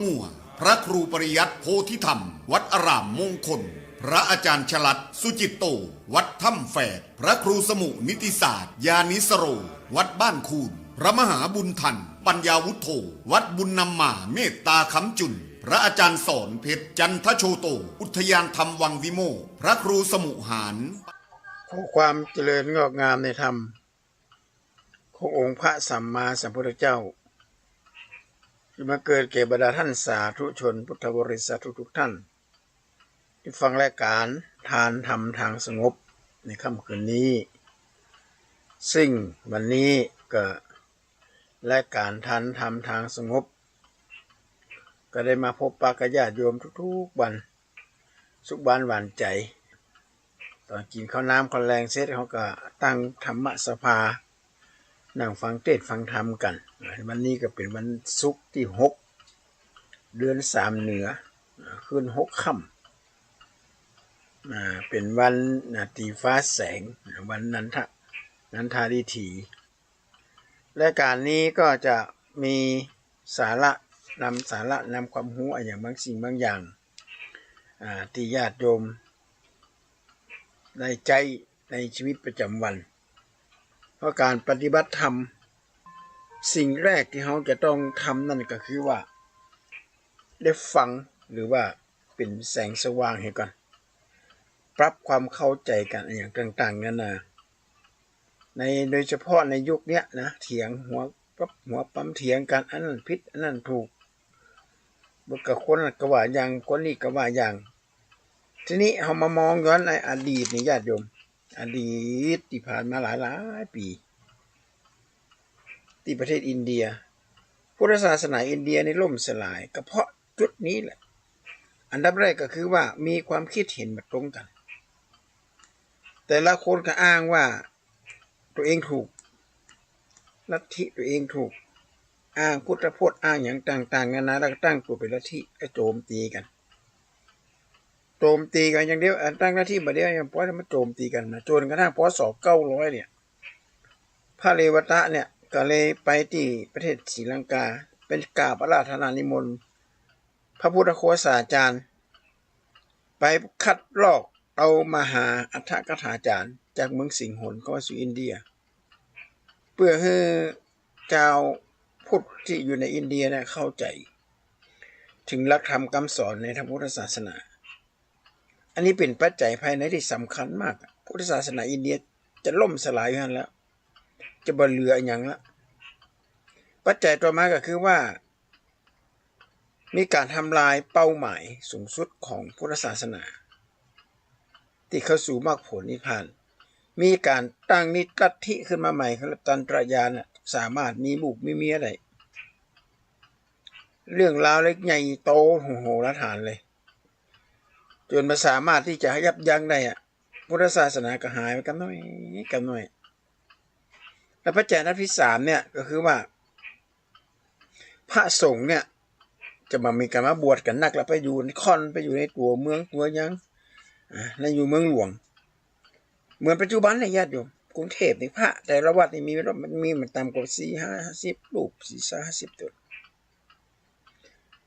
มั่วพระครูปริยัติโพธิธรรมวัดอารามมงคลพระอาจารย์ฉลัดสุจิตโตวัดถ้ำแฝดพระครูสมุนิติศาสตร์ยานิสโรวัดบ้านคูนพระมหาบุญทันปัญญาวุฒโธวัดบุญนำมาเมตตาคำจุนพระอาจารย์สอนเพชรจันทโชโตอุทยานธรรมวังวิโมกข์พระครูสมุหารขอความเจริญงอกงามในธรรมขององค์พระสัมมาสัมพุทธเจ้าที่มาเกิดแก่บรรดาท่านสาธุชนพุทธบริษัททุกท่านที่ฟังรายการทานธรรมทางสงบในค่ำคืนนี้ซึ่งวันนี้ก็รายการทานธรรมทางสงบก็ได้มาพบปะกับญาติโยมทุกๆวันสุขบานหวานใจตอนกินข้าวน้ำข้าวแรงเสร็จเขาก็ตั้งธรรมสภานั่งฟังเทศน์ฟังธรรมกันวันนี้ก็เป็นวันศุกร์ที่6เดือน3เหนือคืน6ค่ำเป็นวันนาทีฟ้าแสงวันนันทาดิถีและการนี้ก็จะมีสาระนำความรู้อย่างบางสิ่งบางอย่างที่ญาติโยมได้ใจในชีวิตประจำวันเพราะการปฏิบัติธรรมสิ่งแรกที่เขาจะต้องทำนั่นก็คือว่าได้ฟังหรือว่าเป็นแสงสว่างให้ก่อนปรับความเข้าใจกันอย่างต่างๆนั่นนะโดยเฉพาะในยุคนี้นะเถียงหัวปั๊มเถียงกันอันนั้นผิดอันนั้นถูกบางคนก็ว่าอย่างคนนี้ก็ว่าอย่างทีนี้เรามามองย้อนในอดีตนี่ญาติโยมอดีตที่ผ่านมาหลายปีที่ประเทศอินเดียพุทธศาสนาอินเดียในล่มสลายก็เพราะจุดนี้แหละอันดับแรกก็คือว่ามีความคิดเห็นไม่ตรงกันแต่ละคนก็อ้างว่าตัวเองถูกลัทธิตัวเองถูกอ้างพุทธพจน์อ้างอย่างต่างๆนานาแล้วก็ตั้งตัวเป็นลัทธิก็โจมตีกันอย่างเดียวตั้งหน้าที่มาเดียวยังพอจะมาโจมตีกันนะจนกระทั่งพศ900เนี่ยพระเรวตะเนี่ยก็เลยไปที่ประเทศศรีลังกาเป็นกราบอาราธนานิมนต์พระพุทธโฆษาจารย์ไปคัดลอกเอามหาอัฏฐกถาจารย์จากเมืองสิงห์หนเข้ามาสู่อินเดียเพื่อให้เจ้าพุทธที่อยู่ในอินเดียเนี่ยเข้าใจถึงหลักธรรมคำสอนในทางพุทธศาสนาอันนี้เป็นปัจจัยภายในที่สำคัญมากพุทธศาสนาอินเดียจะล่มสลายกันแล้วจะบ่เหลืออย่างละปัจจัยต่อมาก็คือว่ามีการทำลายเป้าหมายสูงสุดของพุทธศาสนาที่เข้าสู่มรรคผลนิพพานมีการตั้งนิลัทธิขึ้นมาใหม่คือตันตรยานสามารถมีลูกมีเมียได้เรื่องราวเล็กใหญ่โตโหราฐานเลยจนมาสามารถที่จะยับยั้งได้พุทธศาสนาก็หายไปกันน้อยและปัจจัยที่3เนี่ยก็คือว่าพระสงฆ์เนี่ยจะมามีการมาบวชกันนักแล้วไปอยู่ในค่อนไปอยู่ในตัวเมืองตัวยังในอยู่เมืองหลวงเหมือนปัจจุบันในญาติโยมกรุงเทพนี่พระแต่ละวัดนี่มีมันต่ำกว่า4-50รูป4-50ตัว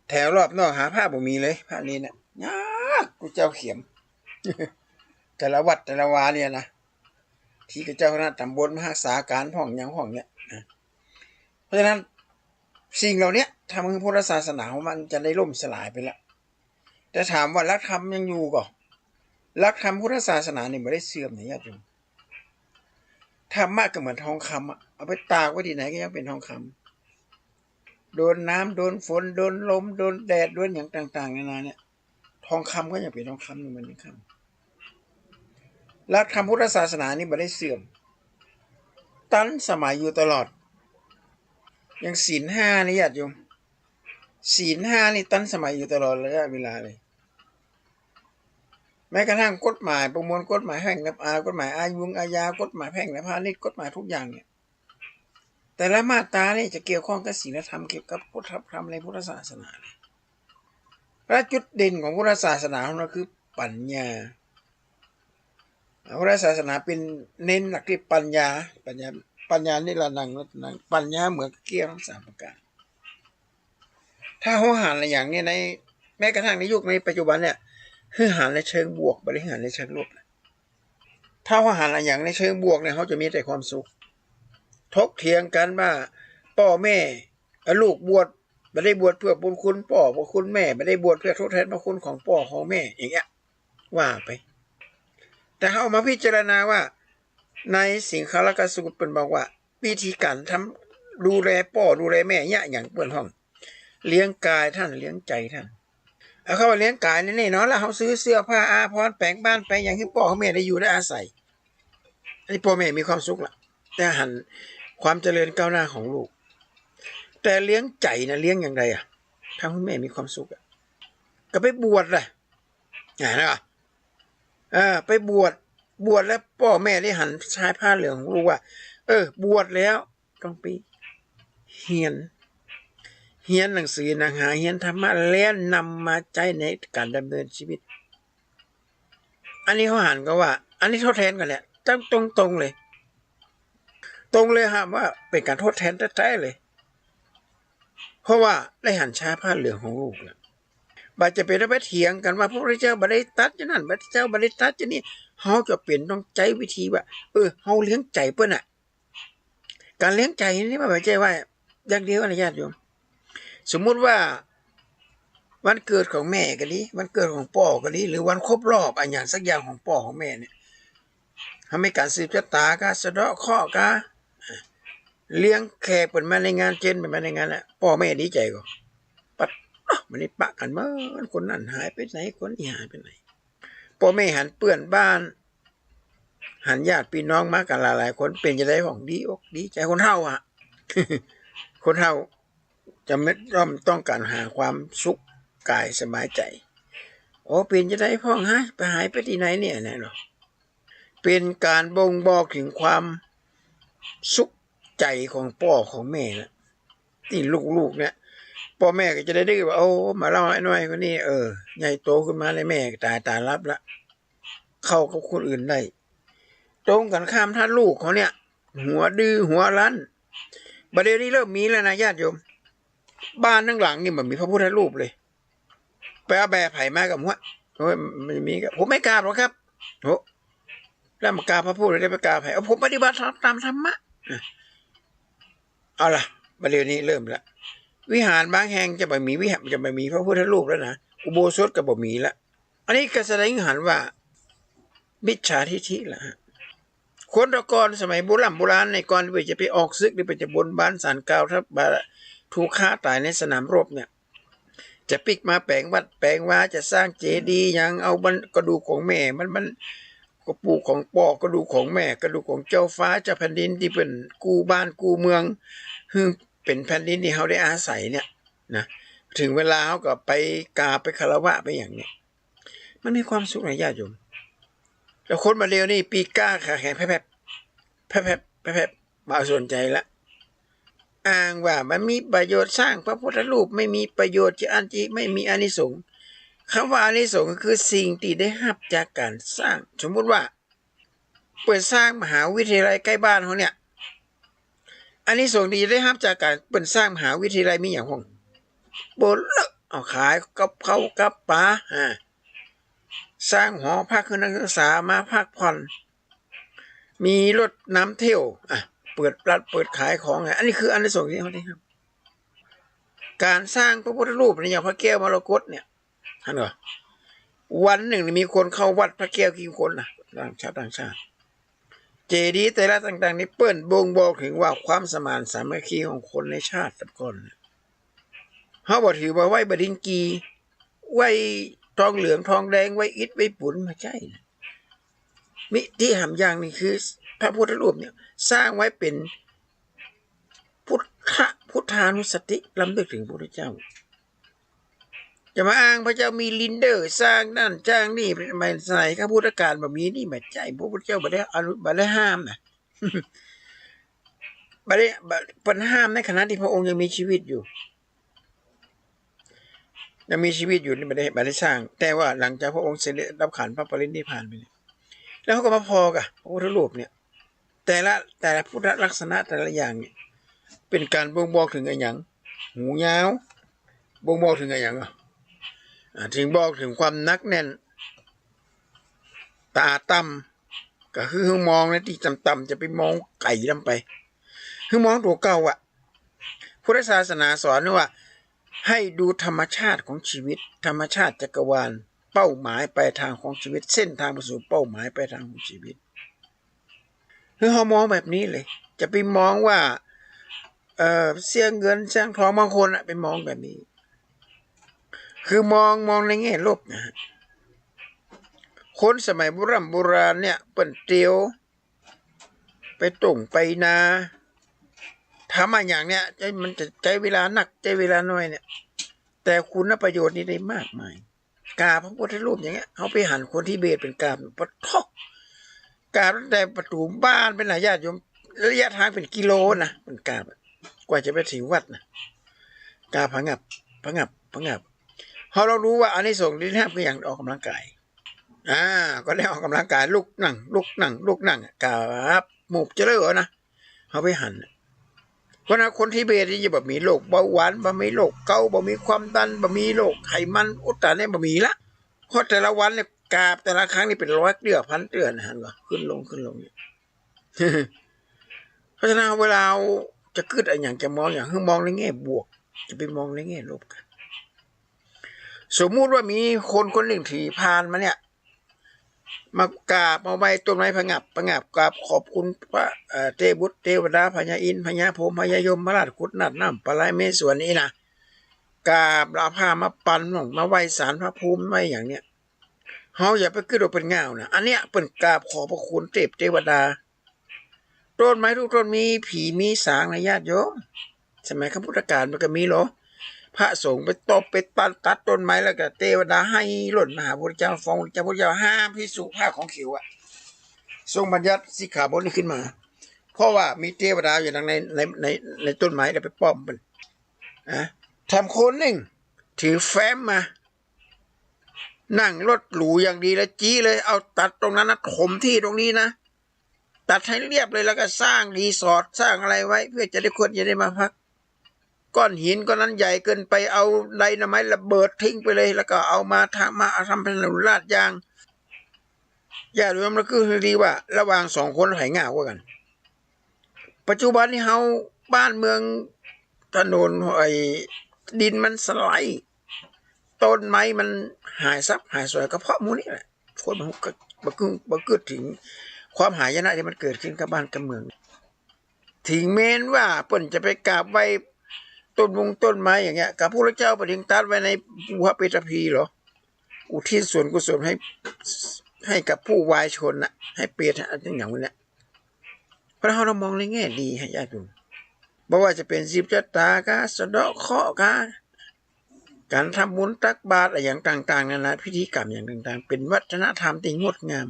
แถวรอบนอกหาพระบ่มีเลยพระนี้เนี่ยยากกูเจ้าเขียม แต่ละวัดแต่ละวาเนี่ยนะที่เจ้าคณะตำบลมหาสาการห้องเนี่ยเพราะฉะนั้นสิ่งเหล่านี้ทำให้พุทธศาสนาของมันจะได้ล่มสลายไปแล้วแต่ถามว่าหลักธรรมยังอยู่ก่อหลักธรรมพุทธศาสนานี่ไม่ได้เสื่อมนะญาติโยมธรรมะก็เหมือนทองคำเอาไปตากไว้ที่ไหนก็ยังเป็นทองคำโดนน้ำโดนฝนโดนลมโดนแดดโดนอย่างต่างๆนานาเนี่ยทองคำก็ยังเป็นทองคำอยู่เหมือนกันหลักธรรมพุทธศาสนานี่ไม่ได้เสื่อมตันสมัยอยู่ตลอดอย่างศีล5นี่ญาติโยมศีล5นี่ตันสมัยอยู่ตลอดระยะเวลาเลยแม้กระทั่งกฎหมายประมวลกฎหมายแพ่งและกฎหมายอาญากฎหมายแพ่งและพาณิชย์กฎหมายทุกอย่างเนี่ยแต่ละมาตรานี่จะเกี่ยวข้องกับศีลธรรมเกี่ยวกับพุทธธรรมในพุทธศาสนาเลยพระจุดเด่นของพุทธศาสนาของเราคือปัญญาพุทธศาสนาเป็นเน้นหลักที่ปัญญานี่ละนังปัญญาเหมือนเกี้ยวทั้ง3ประการ ถ้าเขาหันอะไรอย่างเนี้ยในแม้กระทั่งในยุคในปัจจุบันเนี่ยคือหันในเชิงบวกบริหารในเชิงลบถ้าเขาหันอะไรอย่างในเชิงบวกเนี่ยเขาจะมีแต่ความสุขทกเถียงกันว่าพ่อแม่ลูกบวชไม่ได้บวชเพื่อบุญคุณพ่อบุญคุณแม่ไม่ได้บวชเพื่อทดแทนพระคุณของพ่อของแม่อย่างเงี้ยว่าไปแต่เขามาพิจารณาว่าในสิงคลกสูตรเป็นบอกว่าวิธีการทำดูแลพ่อดูแลแม่เนี่ยอย่างเปิ่นห้องเลี้ยงกายท่านเลี้ยงใจท่านเอาเข้ามาเลี้ยงกายนี่เนาะแล้วเขาซื้อเสื้อผ้าอาภรณ์แปลงบ้านไปอย่างที่พ่อของแม่ได้อยู่ได้อาศัยอันนี้พ่อแม่มีความสุขละแต่หันความเจริญก้าวหน้าของลูกแต่เลี้ยงใจนะเลี้ยงอย่างไรถ้าคุณแม่มีความสุขก็ไปบวชเลยนะไปบวชแล้วพ่อแม่ได้หันชายผ้าเหลืองของลูกว่าบวชแล้วต้องไปเฮียนหนังสือหนังหาเฮียนธรรมะแล้วนำมาใช้ในการดำเนินชีวิตอันนี้เขาหันก็ว่าอันนี้ทดแทนกันแหละตรงเลยฮะว่าเป็นการทดแทนแท้ๆเลยเพราะว่าได้หันชายผ้าเหลืองของลูกแล้วบาจะเป็นไปเถียงกันว่าพระพุทธเจ้าบัได้ตัดอย่างนั้นพระพุทธเจ้าบัได้ตัดอย่างนี้เขาจะเปลี่ยนต้องใจวิธีว่าเขาเลี้ยงใจเปิ้นการเลี้ยงใจนี่ไม่ใช่ว่าอย่างเดียวนะญาติโยมสมมุติว่าวันเกิดของแม่ก็ดีวันเกิดของพ่อก็ดีหรือวันครบรอบอันอย่างสักอย่างของพ่อของแม่เนี่ยทำให้การสืบชะตาการสะเดาะเคราะห์การเลี้ยงแขกเปิดมาในงานเจนเปิดมาในงานน่ะพ่อแม่ดีใจก็ปัดมันนี่ปะกันเมื่อคนนั้นหายไปไหนคนนี้หายไปไหนพ่อแม่หันเปื้อนบ้านหันญาติพี่น้องมากันหลายๆคนเป็นจะได้ของดีอกดีใจคนเฒ่าคนเฒ่าจะไม่ต้องการหาความสุขกายสบายใจเป็นจะได้พ่องหายไปที่ไหนเนี่ยนะเนาะเป็นการบ่งบอกถึงความสุขใจของพ่อของแม่นะที่ลูกๆเนี่ยพ่อแม่ก็จะได้ดื้อว่ามาเล่าไอ้น้อยคนนี้ใหญ่โตขึ้นมาเลยแม่ตายรับละเข้ากับคนอื่นได้ตรงกันข้ามถ้าลูกเขาเนี่ยหัวดื้อหัวรั้นประเดี๋ยวนี้เริ่มมีแล้วนะญาติโยมบ้านทั้งหลังนี่มันมีพระพุทธรูปเลยไปเอาแบบไผ่มากับหัวไม่มีครับผมไม่กราบหรอกครับแล้วมากราบพระพุทธได้ไปกราบไผ่ผมปฏิบัติตามธรรมะเอาล่ะประเดี๋ยวนี้เริ่มละวิหารบางแห่งจะไม่มีจะไม่มีพระพุทธรูปแล้วนะอุโบสถก็บ่มีละอันนี้ก็แสดงหันว่ามิจฉาทิฐิละคนตะกอนสมัยโบราณในก่อนที่จะไปออกศึกหรือไปจะบนบานศาลกล่าวถ้าถูกฆ่าตายในสนามรบเนี่ยจะปิกมาแปลงวัดแปลงว่าจะสร้างเจดีย์ยังเอากระดูกของแม่มันกระปูกของพ่อกระดูกของแม่กระดูกของเจ้าฟ้าเจ้าแผ่นดินที่เป็นกูบ้านกูเมืองคือเป็นแผ่นดินที่เขาได้อาศัยเนี่ยนะถึงเวลาเขาก็ไปกราบไปคารวะไปอย่างเนี้ยมันมีความสุขในญาติโยมแต่คนมาเร็วนี่ปีก้าขาแข็งแผลบมาสนใจละอ้างว่ามันมีประโยชน์สร้างพระพุทธรูปไม่มีประโยชน์ที่ไม่มีอานิสงส์คำว่าอานิสงส์ก็คือสิ่งที่ได้รับจากการสร้างสมมุติว่าเปิดสร้างมหาวิทยาลัยใกล้บ้านเขาเนี่ยอานิสงส์ที่ได้รับจากการเปิดสร้างมหาวิทยาลัยมีอย่างห้องโบเลิกเอาขายกับเขากับปลาสร้างหอพักให้นักศึกษามาพักผ่อนมีรถน้ำเที่ยวเปิดขายของอันนี้คืออานิสงส์ที่เขาได้ครับการสร้างพระพุทธรูปในอย่างพระแก้วมรกตเนี่ยท่านว่าวันหนึ่งมีคนเข้าวัดพระแก้วกี่คนต่างชาติเจดีย์แต่ละต่างๆนี่เปิ้นบ่งบอกถึงว่าความสมานสามัคคีของคนในชาติสักคนเขาบอกถือว่าไว้บดินกีไว้ทองเหลืองทองแดงไว้อิฐไว้ปุ่นมาใช่มิที่หำอย่างนี่คือพระพุทธรูปเนี่ยสร้างไว้เป็นพุทธานุสติลำลึกถึงพระพุทธเจ้าจะมาอ้างพระเจ้ามีลินเดอร์สร้างนั่นจ้างนี่ไม่ใส่ข้าพุทธการแบบนี้นี่ไม่ใจพระพุทธเจ้าบ่ได้ห้ามนะบ่ได้ห้ามในขณะที่พระองค์ยังมีชีวิตอยู่นี่ไม่ได้สร้างแต่ว่าหลังจากพระองค์เสด็จรับขันพระปรินิพพานไปแล้วเขาก็มาพอกับพระพุทธรูปเนี่ยแต่ละพุทธลักษณะแต่ละอย่างเนี่ยเป็นการบ่งบอกถึงอะไรอย่างหูยาว บ่งบอกถึงอะไรอย่างถึงบอกถึงความนักแน่นตาต่ำก็คือมองในที่ต่ำๆจะไปมองไก่ลำไปคือมองตัวเก่าพุทธศาสนาสอนว่าให้ดูธรรมชาติของชีวิตธรรมชาติจักรวาลเป้าหมายปลายทางของชีวิตเส้นทางไปสู่เป้าหมายปลายทางของชีวิตคือเรามองแบบนี้เลยจะไปมองว่าเสียเงินเสียทองบางคนไปมองแบบนี้คือมองในแง่ลบนะคนสมัยโบราณเนี่ยเปิ้นเตียวไปต่งไปนาทำมาอย่างเนี้ยมันจะใช้เวลาหนักใช้เวลาน้อยเนี่ยแต่คุณประโยชน์นี่ได้มากมายกาพระพุทธรูปอย่างเงี้ยเขาไปหันคนที่เบสเป็นกาปะทอกกาตั้งแต่ประตูบ้านเป็นหลายญาติโยมระยะทางเป็นกิโลนะเป็นกากว่าจะไปถึงวัดนะกาผงับพอเรารู้ว่าอันนี้ส่งที่แทบคืออย่างออกกำลังกายก็ได้ออกกำลังกายลุกนั่งกาบหมูบจะเลิกนะเขาไปหันเพราะนั้นคนที่เบสที่จะแบบมีโรคเบาหวานบะมีโรคเกาบะมีความดันบะมีโรคไขมันอุดตันเนี่ยบะมีละเพราะแต่ละวันเนี่ยกาบแต่ละครั้งนี่เป็น100เดือนพันเดือนนะฮะก็ขึ้นลงเนี่ย เพราะฉะนั้นเวลาจะคิดอะไรอย่างจะมองอย่างคือมองในแง่บวกจะไปมองในแง่ลบกันสมมุติว่ามีคนหนึ่งถือพานมาเนี่ยมากราบมาไว้ต้นไม้ผงับกราบขอบคุณพระเทพบุตรเทวดาพญาอินทร์พญาพรหมพญายมพระราชคุดนัดน้ำปลายเมสวนนี้นะกราบลาผ้ามาปันมาไหว้ศาลพระภูมิไว้อย่างเนี้ยเขาอย่าไปคิดว่าเป็นเงานะอันเนี้ยเป็นกราบขอบพระคุณเทวดาต้นไม้ทุกต้นมีผีมีสางในญาติโยมสมัยคำพุทธกาลมันก็มีหรอพระสงฆ์ไปตบไปตัดต้นไม้แล้วก็เทวดาให้หล่นมาหาพระเจ้าฟ้องพระเจ้าห้ามพิสุผ้าของเขียวทรงบัญญัติสิกขาบทนี้ขึ้นมาเพราะว่ามีเทวดาอยู่ในต้นไม้แล้วไปป้อมมันทำคนหนึ่งถือแฟ้มมานั่งรถหรูอย่างดีแล้วจี้เลยเอาตัดตรงนั้นนะถมที่ตรงนี้นะตัดให้เรียบเลยแล้วก็สร้างรีสอร์ทสร้างอะไรไว้เพื่อจะได้คนจะได้มาพักก้อนหินก้อนนั้นใหญ่เกินไปเอาไดนาไมต์ระเบิดทิ้งไปเลยแล้วก็เอามาทำเป็นลาดยางอย่าลืมแล้วคือดีว่าระหว่างสองคนไผ่ง่ากว่ากันปัจจุบันนี้เฮาบ้านเมืองถนนดินมันสไลด์ต้นไม้มันหายซับหายสวยก็เพราะมูนี่แหละคนมันก็บังเกิดถึงความหายนะที่มันเกิดขึ้นกับบ้านกับเมืองถึงแม้นว่าเปิ้นจะไปกราบไว้ต้นไม้อย่างเงี้ยกับพระเจ้าประดิษฐ์ตัดไว้ในภูพระเปตพีเหรออุทิศส่วนกุศลให้กับผู้วายชนน่ะให้เปรตอะไรอย่างนี้เนี่ยเพราะเรามองในแง่ดีให้ญาติโยมบอกว่าจะเป็นสิบชะตากาสะเดาะเคราะห์การทำบุญตักบาตรอะไรอย่างต่างๆนานาพิธีกรรมอย่างต่างๆเป็นวัฒนธรรมที่งดงาม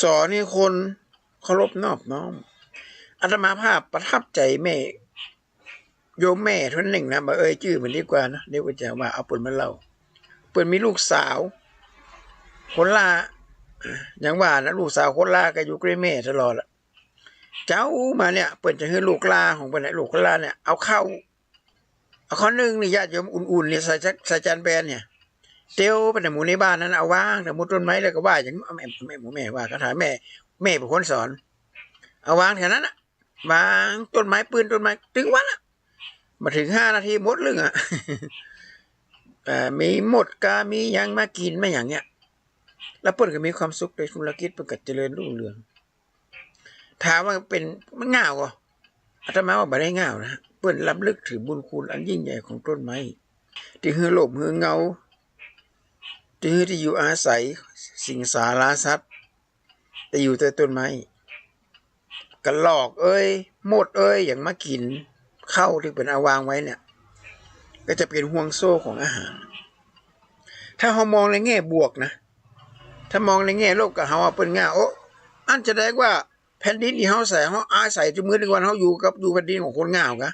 สอนให้คนเคารพนอบน้อมอาตมาภาพประทับใจแม่โยมแม่ท่านหนึ่งนะมาชื่อมันดีกว่านะเดี๋ยวจะว่าเอาปืนมาเล่าปืนมีลูกสาวคนลาอย่างว่านะลูกสาวคนลาก็อยู่ใกล้แม่ตลอดละเจ้ามาเนี่ยเปิดจะให้ลูกลาของเปิดลูกคนลาเนี่ยเอาข้าวนึ่งนี่ญาติโยมอุ่นๆเนี่ยใส่จานแบนเนี่ยเตียวไปในหมู่ในบ้านนั้นเอาวางแต่หมู่ต้นไม้แล้วก็ว่าอย่างแม่ว่าคาถาแม่เป็นคนสอนเอาวางแค่นั้นนะวางต้นไม้ปืนต้นไม้ถึงวันละมาถึง5 นาทีหมดเรื่องมีหมดกามียังมากินไม่อย่างเงี้ยแล้วเปิ้นก็มีความสุขในธุรกิจเปิ้นก็เจริญรุ่งเรืองถามว่าเป็นมันง่าวก็อาตมาว่าบ่ได้ง่าวนะเปิ้นรำลึกถึงบุญคุณอันยิ่งใหญ่ของต้นไม้ที่ฮือโลกฮือเงาที่อยู่อาศัยสิ่งสาราทรัพย์แต่อยู่แต่ต้นไม้กระลอกหมดอย่างมากินเข้าที่เป็นเอาวางไว้เนี่ยก็จะเป็นห่วงโซ่ของอาหารถ้าเรามองในแง่บวกนะถ้ามองในแง่ลบกับเฮาเป็นง่าอันจะได้ว่าแผ่นดินที่เฮาใส่เฮาอาศัยจนมื้อนึงวันเฮาอยู่แผ่นดินของคนง่าวกะ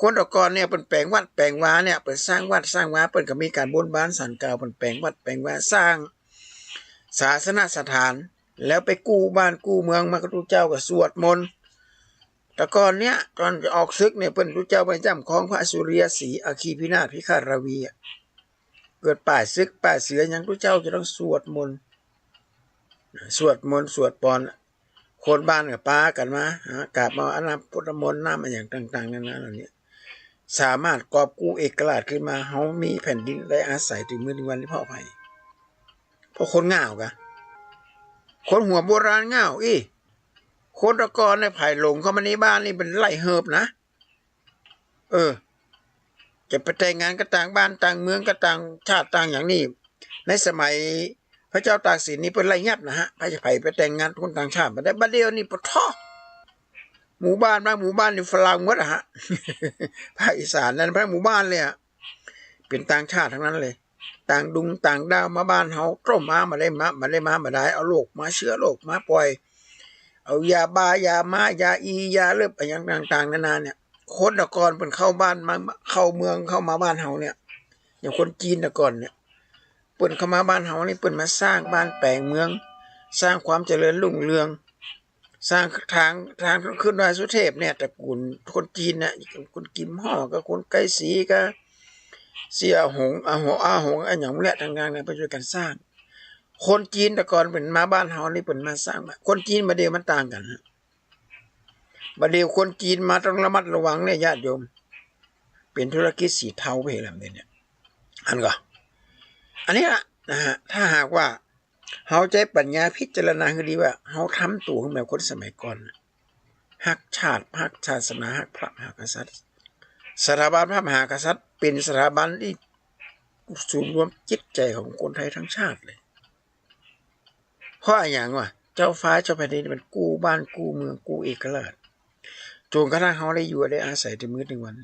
คนตะกอนเนี่ยเป็นแปลงวัดแปลงวาเนี่ยเป็นสร้างวัดสร้างวาเปิ้นก็มีการบนบานศาลกล่าวเป็นแปลงวัดแปลงวาสร้างศาสนสถานแล้วไปกู้บ้านกู้เมืองมาพระพุทธเจ้าก็สวดมนต์ แต่ก่อนเนี้ยตอนจะออกศึกเนี่ยเปิ้นรู้เจ้าไปจำของพระสุริยศรีอัคคีพินาศพิฆาตราวีเกิดป่าศึกป่าเสือยังรู้เจ้าจะต้องสวดมนต์สวดปอนคนบ้านกับป้ากันมากราบมาอานาพุทธมนต์น้ำอย่างต่างๆนั่นเหล่านี้สามารถกอบกู้เอกราชขึ้นมาเฮามีแผ่นดินได้อาศัยถึงมื้อวันที่พ่อภัยเพราะคนง่าวกะคนหัวโบราณง่าวคนตะกอนในไผ่หลงเข้ามาในบ้านนี่เป็นไล่เหิบนะจะไปแต่งงานก็ต่างบ้านต่างเมืองก็ต่างชาติต่างอย่างนี้ในสมัยพระเจ้าตากสินนี่เป็นไล่ยับนะฮะพระเจ้าไผ่ไปแต่งงานคนต่างชาติมาได้บัดเดียวนี่ปะท้อหมู่บ้านบางหมู่บ้านนี่ฝรั่งหมดฮะ ภาคอีสานนั่นพระหมู่บ้านเลยเป็นต่างชาติทั้งนั้นเลยต่างดุงต่างดาวมาบ้านเฮาต้มมาได้มาได้เอาโรคมาเชื้อโรคมาปล่อยเอายาบ้ายามายาอียาเลือบอย่างต่างๆนานาเนี่ยคนตะกอนเป็นเข้าบ้านมาเข้าเมืองเข้ามาบ้านเฮาเนี่ยอย่างคนจีนตะกอนเนี่ยเปิ้นเข้ามาบ้านเฮานี่เปิ้นมาสร้างบ้านแปลงเมืองสร้างความเจริญรุ่งเรืองสร้างทางขึ้นดอยสุเทพเนี่ยตระกูลคนจีนเนี่ยคนกิมห่อกับคนไกสีก็เสียหงอาหงอันอย่างแหละทางๆเนี่ยไปช่วยกันสร้างคนจีนแต่ก่อนเป็นมาบ้านเฮานี่เป็นมาสร้างคนจีนมาเดียวมันต่างกันบัดเดียวคนจีนมาต้องระมัดระวังเนี่ยญาติโยมเป็นธุรกิจสีเทาไปแล้วเนี่ยอันนี้ละนะฮะถ้าหากว่าเฮาใจปัญญาพิจารณาคือดีว่าเฮาทำตัวแบบคนสมัยก่อนฮักชาติฮักศาสนาฮักพระมหากษัตริย์สถาบันพระมหากษัตริย์เป็นสถาบันที่ศูนย์รวมจิตใจของคนไทยทั้งชาติเลยเพราะอย่างว่าเจ้าฟ้าเจ้าแผ่นดินมันกู้บ้านกู้เมืองกู้เอกราชจนกระทั่งเฮาได้อยู่ได้อาศัยถึงมื้อถึงวัน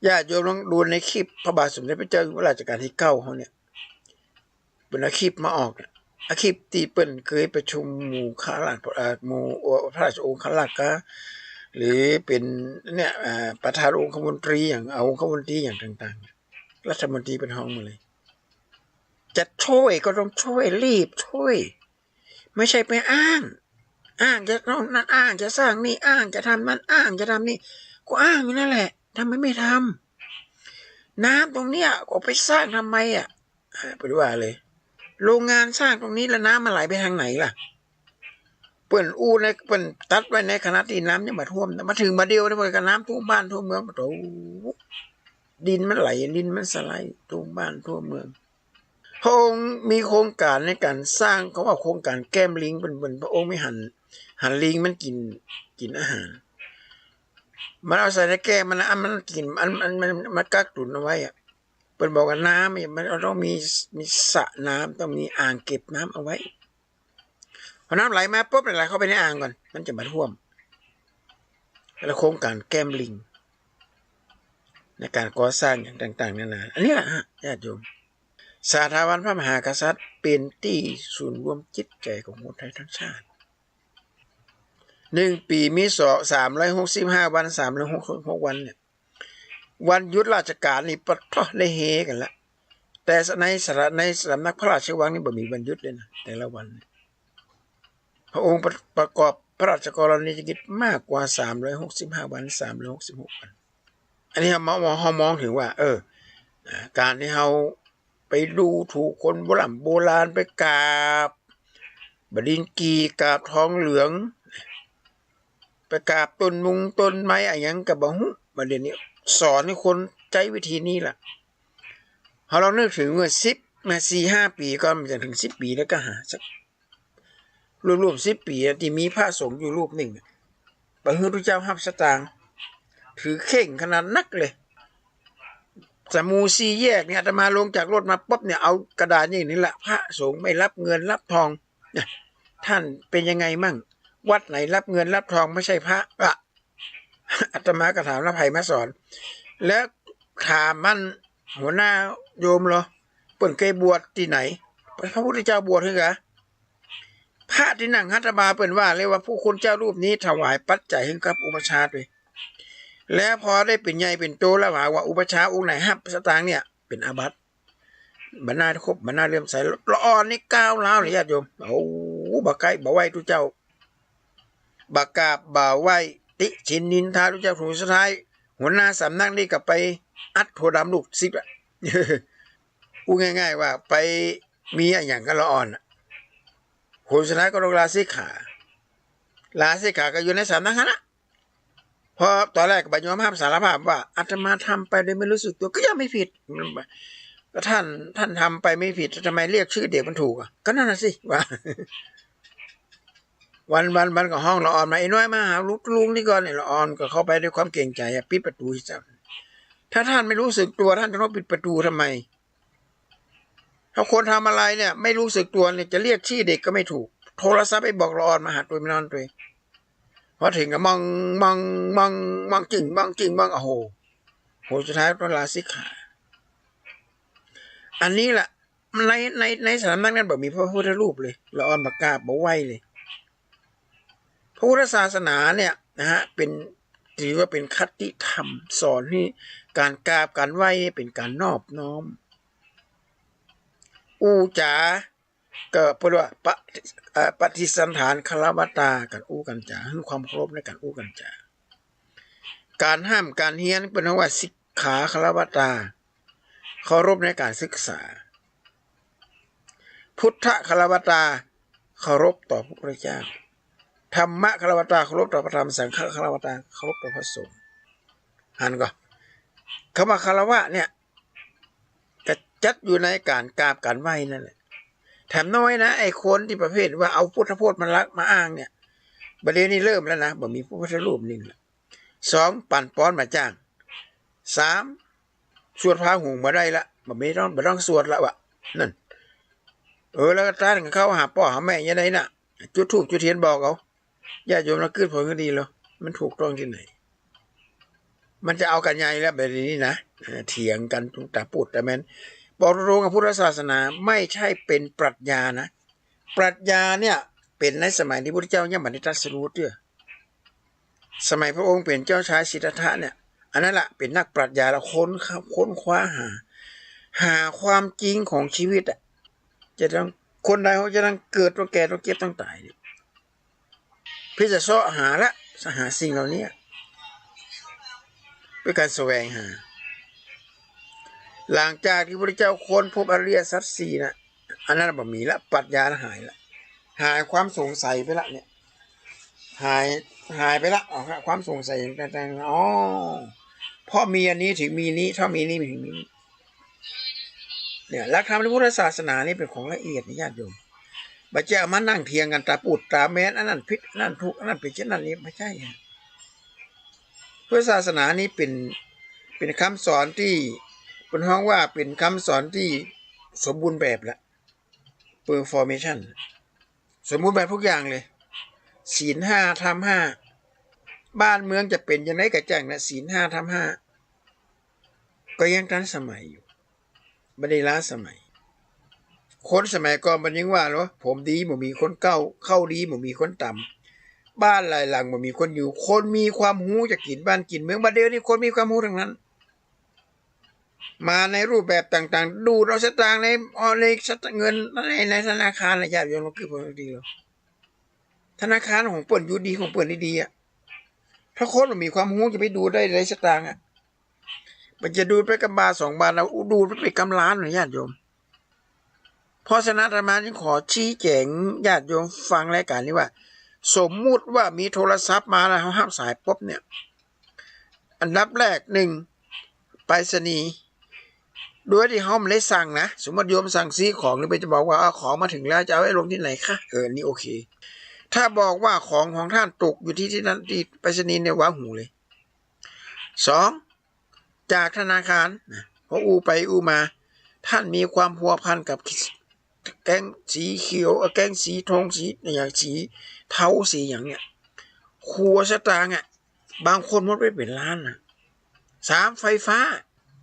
ญาติโยมลองดูในคลิปพระบาทสมเด็จพระเจ้าอยู่หัวรัชกาลที่9เฮาเนี่ยเป็นคลิปมาออกคลิปที่เปิ้นเคยประชุมหมู่ข้าราชหมู่พระราชโอษาธิการหรือเป็นเนี่ยประธานองคมนตรีอย่างองคมนตรีอย่างต่างๆรัฐมนตรีเป็นห้องมาเลยจะช่วยก็ต้องช่วยรีบช่วยไม่ใช่ไปอ้างจะนั่นอ้างจะสร้างนี่อ้างจะทำนั่นอ้างจะทำนี่ก็อ้างอยู่นั่นแหละทำไมไม่ทำน้ำตรงเนี้ยก็ไปสร้างทำไมไปดูว่าเลยโรงงานสร้างตรงนี้แล้วน้ำมันไหลไปทางไหนล่ะเปิ้นในเปิ้นตัดไว้ในขณะที่น้ำเนี่ยมาท่วมมาถึงมาเดียวได้เปิ้นก็น้ำท่วมบ้านท่วมเมืองโตดินมันไหลดินมันสไลด์ท่วมบ้านท่วมเมืองพระองค์มีโครงการในการสร้างเขาว่าโครงการแก้มลิงเป็นพระองค์ไม่หันลิงมันกินอาหารมันเอาใส่ในแก้มมันกินมันกักตุนเอาไว้เป็นบอกว่าน้ำมันต้องมีสระน้ำต้องมีอ่างเก็บน้ำเอาไว้พอน้ำไหลมาปุ๊บไหลเข้าไปในอ่างก่อนมันจะมาท่วมแล้วโครงการแก้มลิงในการก่อสร้างอย่างต่างๆนานาอันนี้แหละญาติโยมสถาบันพระมหากษัตริย์เป็นที่ศูนย์รวมจิตใจของคนไทยทั้งชาติ1 ปีมี365 วัน366 วันเนี่ยวันหยุดราชการนี่ปะทะได้เฮกันละแต่ในสำนักพระราชวังนี่บ่มีวันหยุดเลยนะแต่ละวันพระองค์ประกอบพระราชกรณียกิจมากกว่า365 วัน366 วันอันนี้เรามองถึงว่าการที่เราไปดูถูกคนโบราณไปกราบบดินกีกราบทองเหลืองไปกราบต้นไม้อะไรอย่างกับบ่ฮู้ประเด็นนี้สอนให้คนใจวิธีนี้ล่ะเรานึกถึงเมื่อ4-5 ปีก่อนมันจะถึง10 ปีแล้วก็หาสักรวม10 ปีที่มีพระสงฆ์อยู่รูปหนึ่งพระพุทธเจ้ารับสตางค์ถือเข่งขนาดนักเลยสมู4 แยกเนี่ยอาตมาลงจากรถมาปุ๊บเนี่ยเอากระดาษอย่างนี้แหละพระสงฆ์ไม่รับเงินรับทองเนี่ยท่านเป็นยังไงมั่งวัดไหนรับเงินรับทองไม่ใช่พระอาตมาก็ถามแล้วไผมาสอนแล้วถามมันหัวหน้าโยมเหรอเปิ่นเคยบวชที่ไหนพระพุทธเจ้าบวชเหรอพระที่นั่งหัตถบาเปิ่นว่าเลยว่าผู้คนเจ้ารูปนี้ถวายปัจจัยให้กับอุปชฌาย์ด้วยแล้วพอได้เป็นใหญ่เป็นโตแล้วว่าอุปชฌาย์องค์ไหนหับสตางค์เนี่ยเป็นอาบัติบรรณาครบบรรณาเลื่อมใสละอ่อนนี่ก้าวร้าวเลยญาติโยมโอ้บ่ไกลบ่ไหวทุกเจ้าบ่กราบบ่ไหว ติชินนินทารู้จักถูกสุดท้ายหัวหน้าสำนักนี่ก็ไปอัดโทดำลูกซิบอะ พูดง่ายๆว่าไปมีอย่างกันละอ่อนผลสุดท้ายก็ต้องลาสิกขาก็อยู่ในสำนักนะเพราะตอนแรกบัญญัติภาพสารภาพว่าอาตมาทำไปโดยไม่รู้สึกตัวก็ยังไม่ผิดก็ท่านทำไปไม่ผิดทำไมเรียกชื่อเด็กมันถูกก็นั่นน่ะสิว่า วันก็ห้องละอ่อนมาไอ้น้อยมาหาลุงนี่ก่อนเนี่ยละอ่อนก็เข้าไปด้วยความเกรงใจปิดประตูจับถ้าท่านไม่รู้สึกตัวท่านจะต้องปิดประตูทำไมถ้าคนทำอะไรเนี่ยไม่รู้สึกตัวเนี่ยจะเรียกชื่อเด็กก็ไม่ถูกโทรศัพท์ไปบอกละอ่อนมาหาตัวไม่นอนตัวพอถึงก็มองจริงโอ้โหโหสุดท้ายต้องลาสิกขาอันนี้แหละในสถานนั้นแบบมีพระพุทธรูปเลยละอ่อนประกาศบอกไว้เลยพระพุทธศาสนาเนี่ยนะฮะเป็นถือว่าเป็นคติธรรมสอนให้การกราบการไหว้เป็นการนอบน้อมอูจ๋าก็พูดว่าปฏิสันฐานคารวตากันอู้กันจ๋าให้ความเคารพในการอู้กันจ๋าการห้ามการเฮียนเป็นว่าสิกขาคารวตาเคารพในการศึกษาพุทธคารวตาเคารพต่อพระพุทธเจ้าธรรมะคารวตาเคารพต่อพระธรรมสังฆคารวตาเคารพต่อพระสงฆ์อ่านก่อนคำว่าคารวะเนี่ยจะจัดอยู่ในการกราบการไหว้นั่นแหละแถมน้อยนะไอ้คนที่ประเภทว่าเอาพุทธพจน์มาอ้างเนี่ยประเด็นนี้เริ่มแล้วนะบ่มีพระพุทธรูปหนึ่ง2ปั่นป้อนมาจ้าง3สวดพาหุงมาได้ละบ่ต้องสวดละวะนั่นแล้วก็ต้านเข้าหาพ่อหาแม่ยังไงน่ะจุดธูปจุดเทียนบอกเอาญาติโยมเราขึ้นผลก็ดีแล้วมันถูกต้องที่ไหนมันจะเอากันใหญ่แล้วแบบนี้นะเถียงกันทุกตาพูดแต่แม้นบอกตรงกับพุทธศาสนาไม่ใช่เป็นปรัชญานะปรัชญาเนี่ยเป็นในสมัยที่พระพุทธเจ้ายังไม่ได้ตรัสรู้ด้วยสมัยพระองค์เป็นเจ้าชายสิทธัตถะเนี่ยอันนั้นแหละเป็นนักปรัชญาแล้วค้นคว้าหาความจริงของชีวิตอ่ะจะต้องคนใดเขาจะต้องเกิดต้องแก่ต้องเก็บต้องตายเนี่ยพี่จะซ้อหาสิ่งเหล่านี้เป็นการแสวงหาหลังจากที่พระพุทธเจ้าค้นพบอริยสัจสี่นะอันนั้นบ่มีละปรัชญาหายละหายความสงสัยไปละเนี่ยหายไปละความสงสัยต่างๆอ๋อเพราะมีอันนี้ถึงมีนี้ถ้ามีนี้ถึงมีเนี่ยหลักธรรมในพุทธศาสนานี่เป็นของละเอียดนะญาติโยมบัจเจ้ามานั่งเถียงกันตาปูดตาแม้นอันนั้นผิดอันนั้นถูกอันนั้นเป็นเช่นนั้นนี้ไม่ใช่พุทธศาสนานี้เป็นคำสอนที่เป็นห้องว่าเป็นคำสอนที่สมบูรณ์แบบละ performation สมบูรณ์แบบทุกอย่างเลยศีล5ธรรม5บ้านเมืองจะเป็นยังไงกระแจ้งนะศีล5ธรรม5ก็ยังทันสมัยอยู่ไม่ได้ล้าสมัยคนสมัยก่อนมันยังว่าเนาะผมดีบ่มีคนเข้าดีบ่มีคนต่ำบ้านหลายหลังบ่มีคนอยู่คนมีความรู้จะกินบ้านกินเมืองบัดเดี๋ยวนี้คนมีความรู้ทั้งนั้นมาในรูปแบบต่างๆดูเราสตางค์ในเงินในธนาคารอะไรอย่างเงี้ยเราคือพอดีแล้วธนาคารของเปิ่นอยู่ดีของเปิ่นดีอ่ะถ้าคนมีความรู้จะไปดูได้ในสตางค์อ่ะมันจะดูไปกับบาท2 บาทแล้วดูไปกำล้านหน่อยญาติโยมเพราะฉะนั้นอาตมาจึงขอชี้แจงญาติโยมฟังรายการนี้ว่าสมมุติว่ามีโทรศัพท์มาแล้วเขาห้ามสายปุ๊บเนี่ยอันดับแรก1ไปรษณีย์โดยที่เขาไม่ได้สั่งนะสมมติโยมสั่งซื้อของหรือไปจะบอกว่าของมาถึงแล้วจะเอาไว้ลงที่ไหนคะนี่โอเคถ้าบอกว่าของท่านตกอยู่ที่นั้นที่ไปรษณีย์เนี่ยว้าหูเลย2จากธนาคารนะพออูไปอูมาท่านมีความพัวพันกับแกงสีเขียวแกงสีทองสีอย่างสีเทาสีอย่างเนี้ยครัวสตางค์บางคนหมดไปเป็นล้านนะ3ไฟฟ้า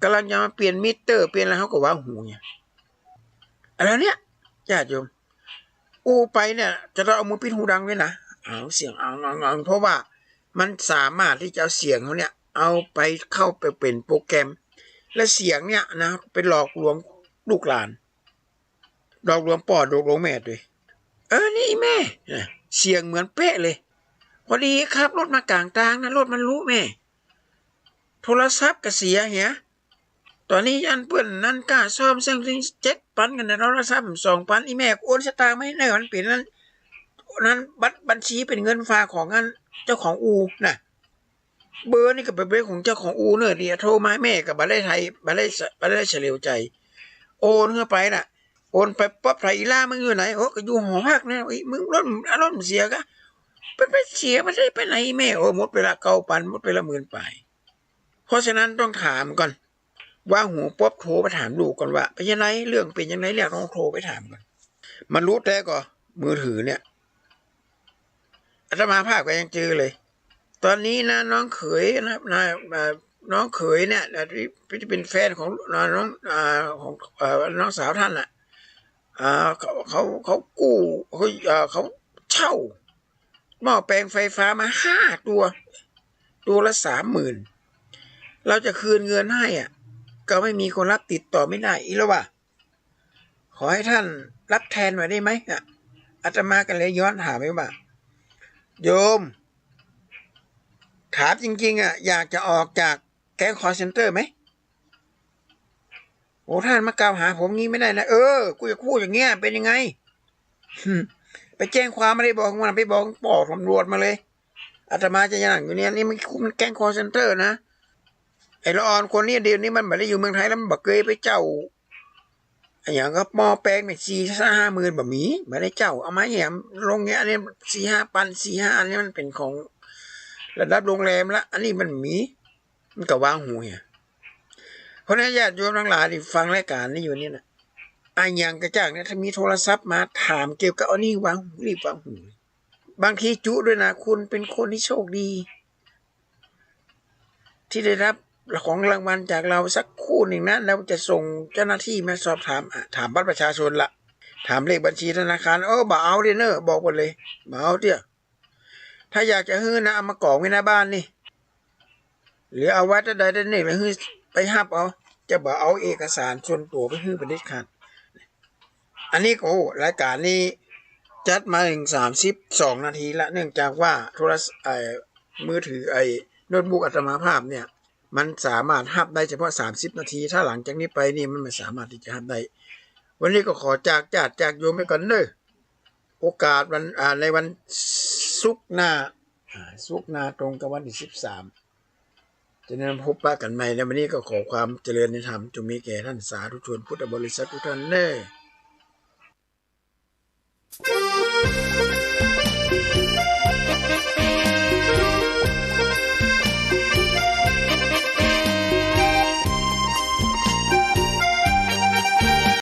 กำลังจะมาเปลี่ยนมิเตอร์เปลี่ยนอะไรเขาก็ว่าหูเนี่ยอะไรเนี่ยญาติโยมอูไปเนี่ยจะต้องเอามือปิดหูดังไว้นะเอาเสียงเอาเพราะว่ามันสามารถที่จะเอาเสียงเขาเนี่ยเอาไปเข้าไปเป็นโปรแกรมและเสียงเนี่ยนะเป็นหลอกลวงลูกหลานหลอกลวงพ่อหลอกลวงแม่ด้วยนี่แม่เสียงเหมือนเป๊ะเลย พอดีครับรถมากลางทางนะรถมันรู้แม่โทรศัพท์ก็เสียเหียตอนนี้อันเพื่อนนั้นกล้าซ่อมเส้น7,000กันนะโทรศัพท์2,000อีแม่โอนสตางค์ไม่ได้มันเป็นนั้นบัญชีเป็นเงินฝากของอันเจ้าของอูน่ะเบอร์นี่ก็เป็นเบอร์ของเจ้าของอูเนอะเดียโทรมาแม่กับบัตรไทยบัตรเฉลียวใจโอนเข้าไปน่ะโอนไปป๊อบไทยอีล่ามึงอยู่ไหนโอ้ก็อยู่หอพักเนี่ยมึงรถเสียกะเป็นไปเสียไม่ได้ไปไหนแม่โอ้หมดเวลา9,000หมดเวลา10,000ไปเพราะฉะนั้นต้องถามก่อนว่าหูป๊อบโทรไปถามลูกก่อนว่าเป็นยังไงเรื่องเป็นยังไงเนี่ยต้องโทรไปถามก่อนมันรู้แต่ก็มือถือเนี่ยอาตมาภาพก็ยังเจอเลยตอนนี้นะน้องเขยนะครับน้องเขยเนี่ยที่เป็นแฟนของน้องของน้องสาวท่านอ่ะเขากู้เขาเช่าหม้อแปลงไฟฟ้ามา5 ตัวละ30,000เราจะคืนเงินให้อ่ะก็ไม่มีคนรับติดต่อไม่ได้อีแล้วว่ะขอให้ท่านรับแทนมาได้ไหมอ่ะอาตมากันเลยย้อนถามไปว่าโยมถามจริงๆอ่ะอยากจะออกจากแก๊งคอลเซ็นเตอร์ไหมโอ้ท่านมากล่าวหาผมงี้ไม่ได้นะกูจะพูดอย่างเงี้ยเป็นยังไงไปแจ้งความไม่ได้บอกมันไปบอกปอกตำรวจมาเลยอาตมาจะยังอยู่เนี่ยนี่มันแก๊งคอลเซ็นเตอร์นะไอ้ละออนคนนี้เดียวนี้มันไม่ได้อยู่เมืองไทยแล้วมันบอกเคยไปเจ้าอย่างก็มอแปลงเนี่ย4-5 หมื่นแบบนี้ไม่ได้เจ้าเอามาเนี่ยลงเงี้ยอันนี้4-5 พันอันนี้มันเป็นของระดับโรงแรมละอันนี้มันก็วางหูเนี่ยเพราะนั้นญาติโยมทั้งหลายที่ฟังรายการนี้อยู่นี่นะอย่างกระจ่างเนี่ยถ้ามีโทรศัพท์มาถามเกี่ยวกับอันนี้วางหูรีบวางหูบางทีจุด้วยนะคุณเป็นคนที่โชคดีที่ได้รับของรางวัลจากเราสักคู่หนึ่งนะเราจะส่งเจ้าหน้าที่มาสอบถามบัตรประชาชนละถามเลขบัญชีธนาคารบ่เอาเด้อเนอะบอกหมดเลยบ่เอาเตี้ยถ้าอยากจะฮื้อนะเอามากองไว้หน้าบ้านนี่หรือเอาไว้ใดๆนี่หรือฮื้อไปหับเอาจะบ่เอาเอกสารส่วนตัวไปฮื้อเป็นเด็ดขาดอันนี้โอ้รายการนี้จัดมาถึง32 นาทีละเนื่องจากว่าโทรศัพท์มือถือโน้ตบุ๊กอาตมาภาพเนี่ยมันสามารถหับได้เฉพาะ30 นาทีถ้าหลังจากนี้ไปนี่มันไม่สามารถที่จะหับได้วันนี้ก็ขอจากโยมไปก่อนเด้อโอกาสวันในวันศุกร์หน้าตรงกับวันที่13จะนำพบปะกันใหม่ในวันนี้ก็ขอความเจริญในธรรมจงมีแก่ท่านสาธุชนพุทธบริษัททุกท่านเด้อ